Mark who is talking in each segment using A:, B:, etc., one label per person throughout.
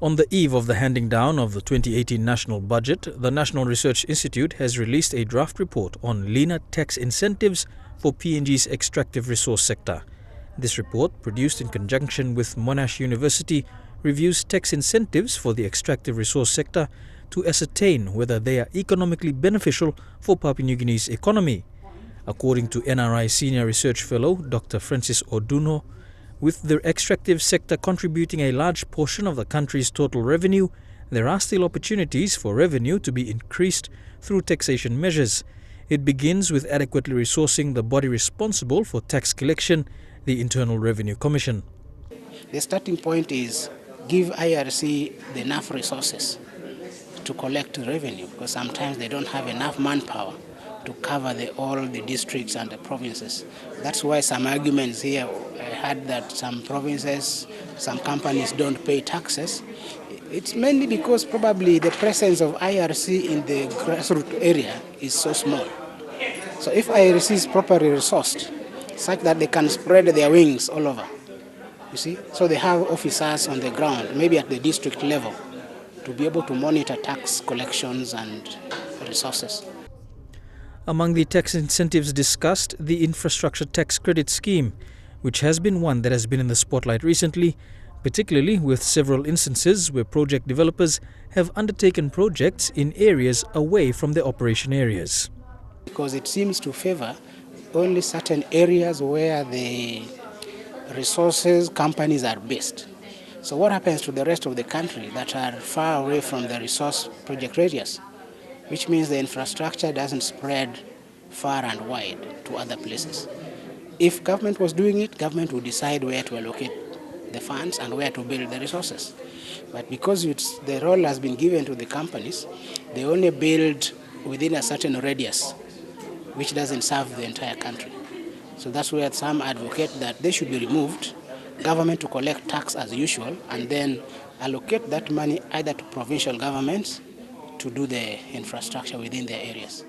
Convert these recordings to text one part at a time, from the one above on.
A: On the eve of the handing down of the 2018 national budget, the National Research Institute has released a draft report on leaner tax incentives for PNG's extractive resource sector. This report, produced in conjunction with Monash University, reviews tax incentives for the extractive resource sector to ascertain whether they are economically beneficial for Papua New Guinea's economy. According to NRI Senior Research Fellow Dr. Francis Oduno, with the extractive sector contributing a large portion of the country's total revenue, there are still opportunities for revenue to be increased through taxation measures. It begins with adequately resourcing the body responsible for tax collection, the Internal Revenue Commission.
B: The starting point is give IRC the enough resources to collect revenue, because sometimes they don't have enough manpower to cover all the districts and the provinces. That's why some arguments here, I heard that some provinces, some companies don't pay taxes. It's mainly because probably the presence of IRC in the grassroots area is so small. So if IRC is properly resourced, such that they can spread their wings all over, you see, so they have officers on the ground, maybe at the district level, to be able to monitor tax collections and resources.
A: Among the tax incentives discussed, the infrastructure tax credit scheme, which has been one that has been in the spotlight recently, particularly with several instances where project developers have undertaken projects in areas away from their operation areas.
B: Because it seems to favor only certain areas where the resources companies are based. So what happens to the rest of the country that are far away from the resource project areas? Which means the infrastructure doesn't spread far and wide to other places. If government was doing it, government would decide where to allocate the funds and where to build the resources. But because the role has been given to the companies, they only build within a certain radius, which doesn't serve the entire country. So that's where some advocate that they should be removed, government to collect tax as usual, and then allocate that money either to provincial governments to do the infrastructure within their areas.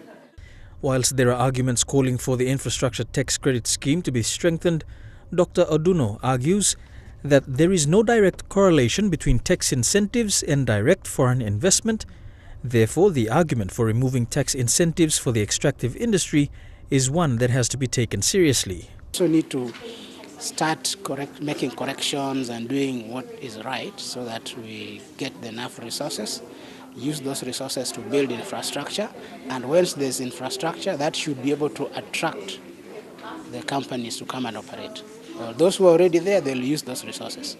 A: Whilst there are arguments calling for the infrastructure tax credit scheme to be strengthened, Dr. Oduno argues that there is no direct correlation between tax incentives and direct foreign investment. Therefore, the argument for removing tax incentives for the extractive industry is one that has to be taken seriously.
B: We also need to start making corrections and doing what is right so that we get enough resources, use those resources to build infrastructure, and once there's infrastructure, that should be able to attract the companies to come and operate. Those who are already there, they'll use those resources.